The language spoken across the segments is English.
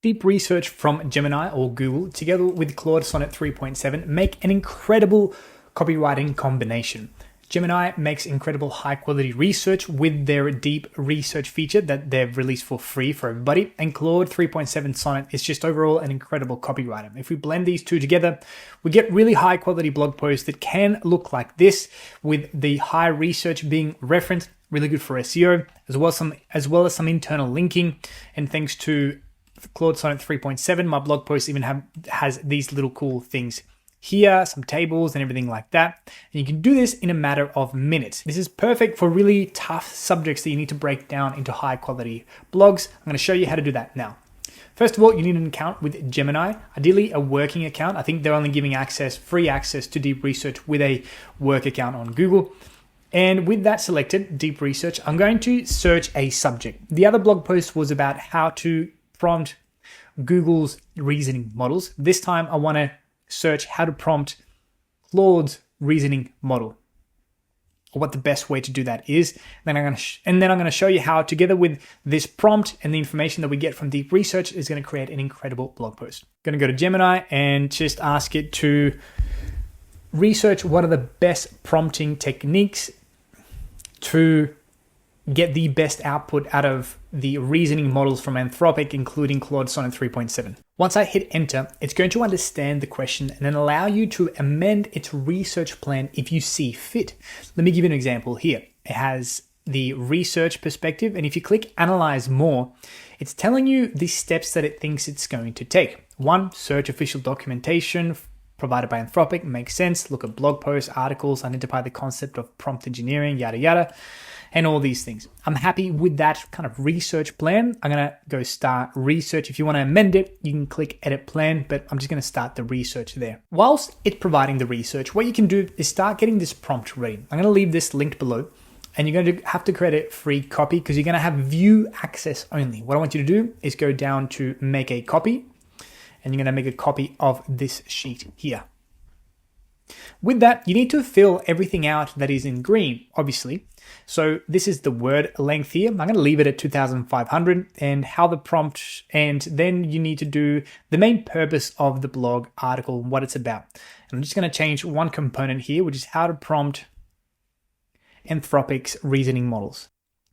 Deep research from Gemini or Google together with Claude Sonnet 3.7 make an incredible copywriting combination. Gemini makes incredible high quality research with their deep research feature that they've released for free for everybody. And Claude 3.7 Sonnet is just overall an incredible copywriter. If we blend these two together, we get really high quality blog posts that can look like this with the high research being referenced, really good for SEO, as well as some internal linking. And thanks to Claude Sonnet 3.7, my blog post even has these little cool things here, some tables and everything like that. And you can do this in a matter of minutes. This is perfect for really tough subjects that you need to break down into high quality blogs. I'm going to show you how to do that now. First of all, you need an account with Gemini, ideally a working account. I think they're only giving free access to deep research with a work account on Google. And with that selected, deep research, I'm going to search a subject. The other blog post was about how to prompt Google's reasoning models. This time I want to search how to prompt Claude's reasoning model, or what the best way to do that is. Then I'm going to show you how, together with this prompt and the information that we get from deep research, is going to create an incredible blog post. I'm going to go to Gemini and just ask it to research what are the best prompting techniques to get the best output out of the reasoning models from Anthropic, including Claude Sonnet 3.7. Once I hit enter, it's going to understand the question and then allow you to amend its research plan if you see fit. Let me give you an example here. It has the research perspective, and if you click analyze more, it's telling you the steps that it thinks it's going to take. 1, search official documentation provided by Anthropic, makes sense. Look at blog posts, articles, identify the concept of prompt engineering, yada yada, and all these things. I'm happy with that kind of research plan. I'm gonna go start research. If you want to amend it, you can click edit plan, but I'm just gonna start the research there. Whilst it's providing the research, what you can do is start getting this prompt ready. I'm gonna leave this linked below, and you're going to have to create a free copy because you're gonna have view access only. What I want you to do is go down to make a copy, and you're gonna make a copy of this sheet here. With that, you need to fill everything out that is in green, obviously. So this is the word length here. I'm going to leave it at 2,500 and how the prompt, and then you need to do the main purpose of the blog article, what it's about. And I'm just going to change one component here, which is how to prompt Anthropic's reasoning models.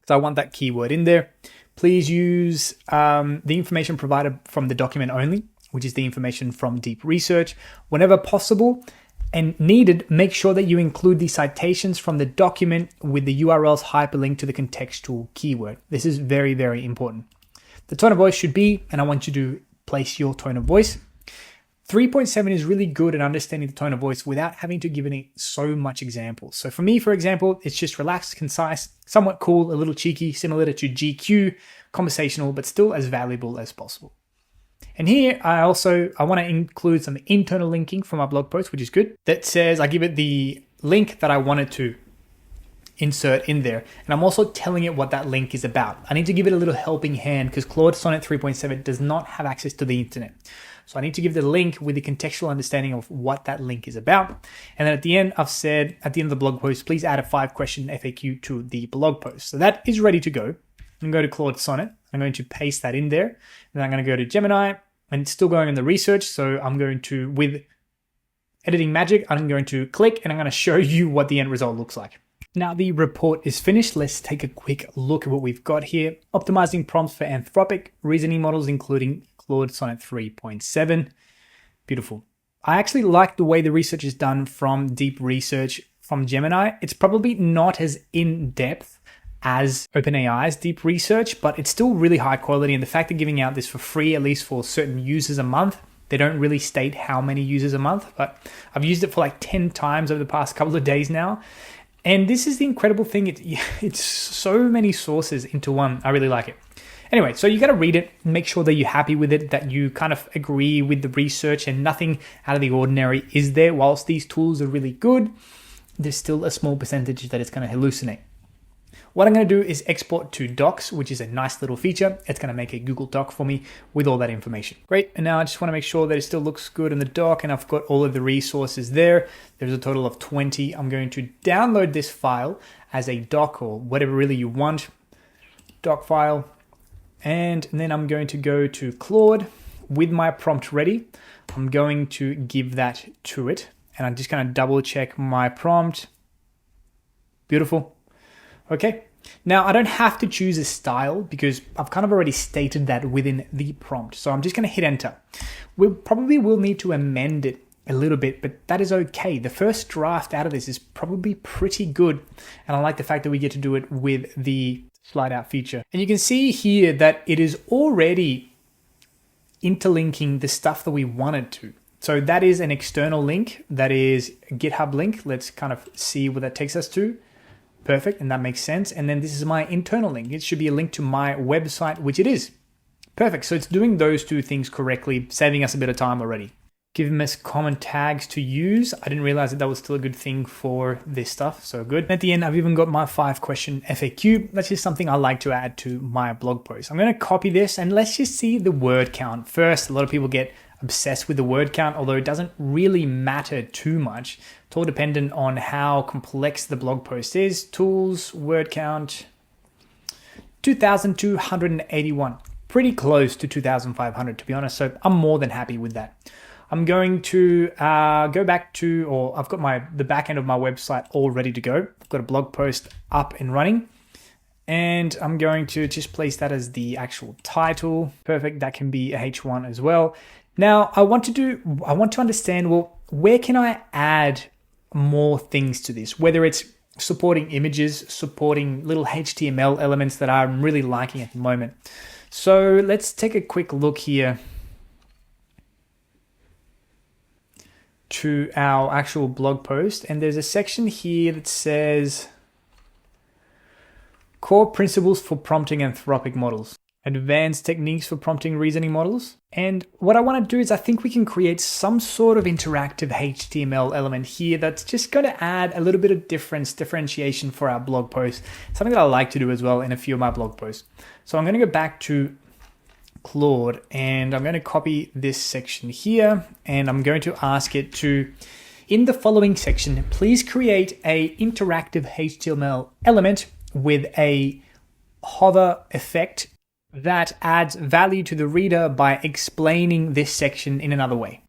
So I want that keyword in there. Please use the information provided from the document only, which is the information from deep research. Whenever possible and needed, make sure that you include the citations from the document with the URLs hyperlinked to the contextual keyword. This is very, very important. The tone of voice should be, and I want you to place your tone of voice. 3.7 is really good at understanding the tone of voice without having to give it so much examples. So for me, for example, it's just relaxed, concise, somewhat cool, a little cheeky, similar to GQ, conversational, but still as valuable as possible. And here I want to include some internal linking from our blog post, which is good. That says I give it the link that I wanted to insert in there. And I'm also telling it what that link is about. I need to give it a little helping hand because Claude Sonnet 3.7 does not have access to the internet. So I need to give the link with the contextual understanding of what that link is about. And then at the end, I've said at the end of the blog post, please add a 5-question FAQ to the blog post. So that is ready to go. I'm going to go to Claude Sonnet. I'm going to paste that in there. Then I'm going to go to Gemini, and it's still going in the research. So I'm going to, with editing magic, I'm going to click and I'm going to show you what the end result looks like. Now the report is finished. Let's take a quick look at what we've got here. Optimizing prompts for Anthropic reasoning models, including Claude Sonnet 3.7. Beautiful. I actually like the way the research is done from deep research from Gemini. It's probably not as in-depth as OpenAI's deep research, but it's still really high quality. And the fact they're giving out this for free, at least for certain users a month, they don't really state how many users a month, but I've used it for like 10 times over the past couple of days now. And this is the incredible thing. It's so many sources into one. I really like it. Anyway, so you got to read it, make sure that you're happy with it, that you kind of agree with the research and nothing out of the ordinary is there. Whilst these tools are really good, there's still a small percentage that it's going to hallucinate. What I'm going to do is export to Docs, which is a nice little feature. It's going to make a Google Doc for me with all that information. Great. And now I just want to make sure that it still looks good in the doc and I've got all of the resources there. There's a total of 20. I'm going to download this file as a doc or whatever really you want. Doc file. And then I'm going to go to Claude with my prompt ready. I'm going to give that to it. And I'm just going to double check my prompt. Beautiful. Okay. Now I don't have to choose a style because I've kind of already stated that within the prompt. So I'm just going to hit enter. We probably will need to amend it a little bit, but that is okay. The first draft out of this is probably pretty good. And I like the fact that we get to do it with the slide out feature. And you can see here that it is already interlinking the stuff that we wanted to. So that is an external link. That is a GitHub link. Let's kind of see what that takes us to. Perfect, and that makes sense. And then this is my internal link. It should be a link to my website, which it is. Perfect, so it's doing those two things correctly, saving us a bit of time already. Giving us common tags to use. I didn't realize that was still a good thing for this stuff, so good. And at the end, I've even got my 5-question FAQ. That's just something I like to add to my blog post. I'm gonna copy this and let's just see the word count first. A lot of people get obsessed with the word count, although it doesn't really matter too much. It's all dependent on how complex the blog post is. Tools, word count, 2,281. Pretty close to 2,500 to be honest, so I'm more than happy with that. I'm going to go back to, or I've got the back end of my website all ready to go. I've got a blog post up and running. And I'm going to just place that as the actual title. Perfect, that can be a H1 as well. Now I want to understand, well, where can I add more things to this? Whether it's supporting images, supporting little HTML elements that I'm really liking at the moment. So let's take a quick look here to our actual blog post. And there's a section here that says core principles for prompting anthropic models. Advanced techniques for prompting reasoning models. And what I want to do is I think we can create some sort of interactive HTML element here that's just going to add a little bit of differentiation for our blog post. Something that I like to do as well in a few of my blog posts. So I'm going to go back to Claude and I'm going to copy this section here and I'm going to ask it to, in the following section, please create a interactive HTML element with a hover effect that adds value to the reader by explaining this section in another way.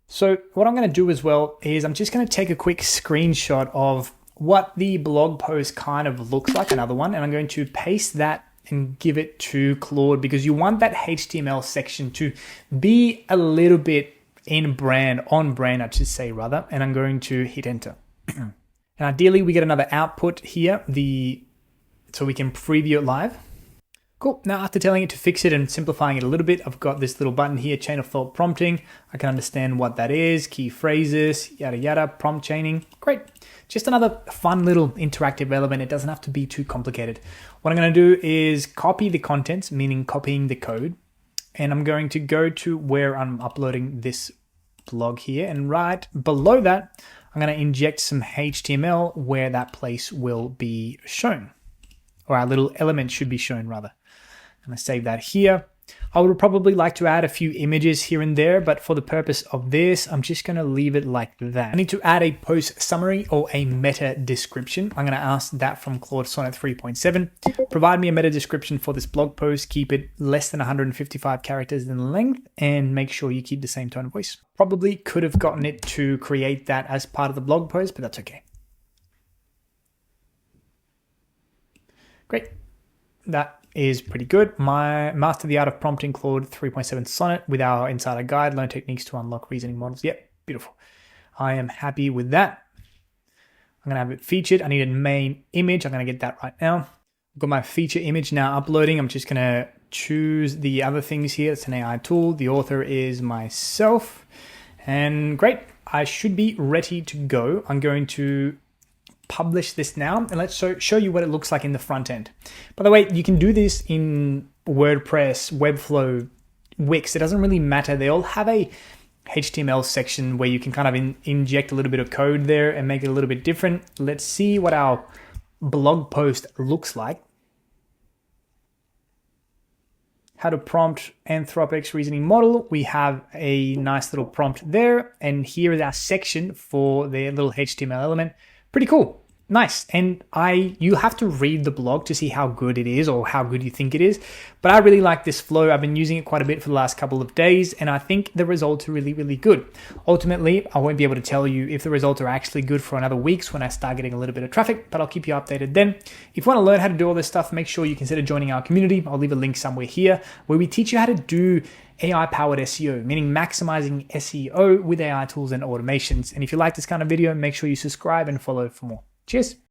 So what I'm going to do as well is I'm just going to take a quick screenshot of what the blog post kind of looks like, another one, and I'm going to paste that and give it to Claude because you want that HTML section to be a little bit on brand, I should say rather, and I'm going to hit enter. And ideally we get another output here, so we can preview it live. Cool. Now, after telling it to fix it and simplifying it a little bit, I've got this little button here, chain of thought prompting. I can understand what that is, key phrases, yada, yada, prompt chaining. Great. Just another fun little interactive element. It doesn't have to be too complicated. What I'm going to do is copy the contents, meaning copying the code. And I'm going to go to where I'm uploading this blog here. And right below that, I'm going to inject some HTML where that place will be shown. Or our little element should be shown rather. I'm going to save that here. I would probably like to add a few images here and there, but for the purpose of this, I'm just going to leave it like that. I need to add a post summary or a meta description. I'm going to ask that from Claude Sonnet 3.7. Provide me a meta description for this blog post. Keep it less than 155 characters in length and make sure you keep the same tone of voice. Probably could have gotten it to create that as part of the blog post, but that's okay. Great. That is pretty good. My Master the Art of Prompting Claude 3.7 Sonnet with our insider guide, learn techniques to unlock reasoning models. Yep, beautiful. I am happy with that. I'm going to have it featured. I need a main image. I'm going to get that right now. I've got my feature image now uploading. I'm just going to choose the other things here. It's an AI tool. The author is myself. And great. I should be ready to go. I'm going to publish this now and let's show you what it looks like in the front end. By the way, you can do this in WordPress, Webflow, Wix. It doesn't really matter. They all have a HTML section where you can kind of inject a little bit of code there and make it a little bit different. Let's see what our blog post looks like. How to prompt Anthropic's reasoning model. We have a nice little prompt there. And here is our section for the little HTML element. Pretty cool. nice. And you have to read the blog to see how good it is or how good you think it is. But I really like this flow. I've been using it quite a bit for the last couple of days, and I think the results are really, really good. Ultimately, I won't be able to tell you if the results are actually good for another weeks when I start getting a little bit of traffic, but I'll keep you updated then. If you want to learn how to do all this stuff, make sure you consider joining our community. I'll leave a link somewhere here where we teach you how to do AI-powered SEO, meaning maximizing SEO with AI tools and automations. And if you like this kind of video, make sure you subscribe and follow for more. Cheers.